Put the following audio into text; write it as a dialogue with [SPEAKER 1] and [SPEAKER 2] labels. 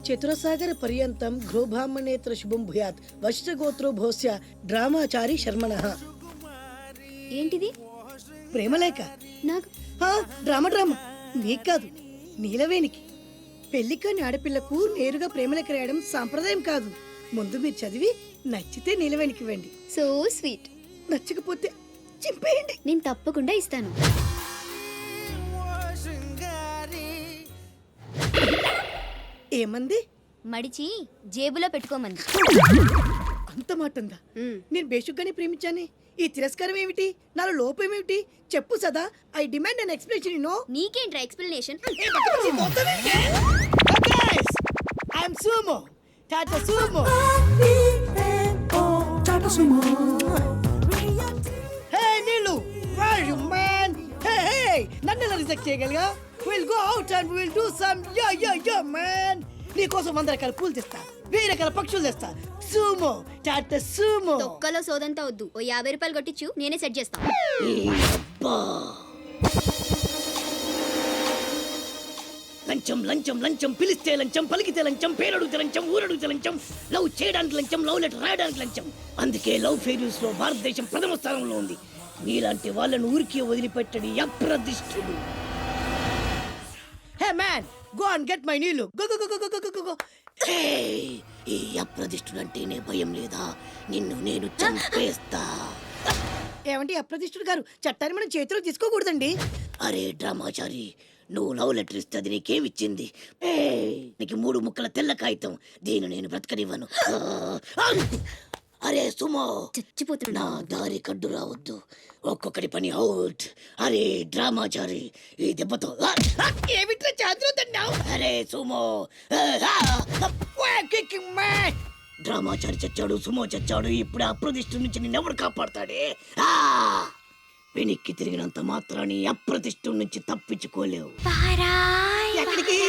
[SPEAKER 1] చతురసాగర పర్యంతం గృహబ్రాహ్మణేతర శుభం భూయాత్ వశిష్ఠగోత్రో భోస్య డ్రామాచారి శర్మణః.
[SPEAKER 2] ఏంటిది?
[SPEAKER 1] ప్రేమలేఖ.
[SPEAKER 2] నాకు
[SPEAKER 1] డ్రామా నీకు కాదు, నీలవేణికి. పెళ్లికాని ఆడపిల్లకు నేరుగా ప్రేమలేఖ రాయడం సాంప్రదాయం కాదు. ముందు మీరు చదివి నచ్చితే నీలవేణికి ఇవ్వండి.
[SPEAKER 2] So sweet.
[SPEAKER 1] నచ్చకపోతే చింపేయండి.
[SPEAKER 2] నేను తప్పకుండా ఇస్తాను.
[SPEAKER 1] ఏమంది?
[SPEAKER 2] మడిచి జేబులో పెట్టుకోమంది.
[SPEAKER 1] అంత మాట ఉందా? నేను బేషుగ్గానే ప్రేమించానే. ఈ తిరస్కారం ఏమిటి? నాలో లోపం ఏమిటి? చెప్పు Sada. I demand an explanation. No.
[SPEAKER 2] నీకేంట్రా explanation?
[SPEAKER 1] I'm Sumo. Tata Sumo. Hey Neelu, where you man? Hey, నన్ను ఎలా రిజెక్ట్ చేయగలిగా? We'll go out and we'll do some yeah man. నీకోసం 100 రకాల పూలు తెస్తా, 1000 రకాల పక్షులు తెస్తా. Sumo, Tata Sumo.
[SPEAKER 2] తొక్కలో సోదంతా వద్దు. ఓ 50 రూపాయలు కొట్టించు, నేనే సెట్ చేస్తాను.
[SPEAKER 1] లంచం లంచం లంచం, పిలిస్తే లంచం, పలికితే లంచం, పేరడుగుతే లంచం, ఊరడుగుతే లంచం, లవ్ చేయడానికి లంచం, లవ్ లెటర్ రాయడానికి లంచం. అందుకే లవ్ ఫెయిల్యూర్స్ లో భారతదేశం ప్రథమ స్థానంలో ఉంది. నీలాంటి వాళ్ళను ఊరికి వదిలిపెట్టడి అప్రదిష్టుడు. Hey man, go and get my నీళ్ళు. Go go go go go go. ఈ అప్రదిష్టుడు అంటేనే భయం లేదా? నిన్ను నేను చంపేస్తా. ఏమంటే అప్రదిష్టుడు గారు, చట్టాన్ని మనం చేతిలో తీసుకోకూడదండి. అరే డ్రామాచారి, నువ్వు లవ్ లెటర్ ఇస్తే అది నీకేమిచ్చింది? నీకు 3 ముక్కల తెల్ల కాగితం. దీన్ని నేను బ్రతకనివ్వను. అరే సుమో,
[SPEAKER 2] చచ్చిపోతున్నా.
[SPEAKER 1] నా దారి కడ్డు రావద్దు. ఒక్కొక్కటి పని అవుట్. అరే డ్రామాచారి, ఈ దెబ్బతో ఏమిట్రా చాదురుతున్నావు? అరే సుమో, డ్రామాచారి చచ్చాడు, సుమో చచ్చాడు. ఇప్పుడు అప్రతిష్ఠ నుంచి నిన్నెవడు కాపాడతాడే? వెనక్కి తిరిగినంత మాత్రాన్ని అప్రతిష్ఠ నుంచి తప్పించుకోలేవు. ఎక్కడికి?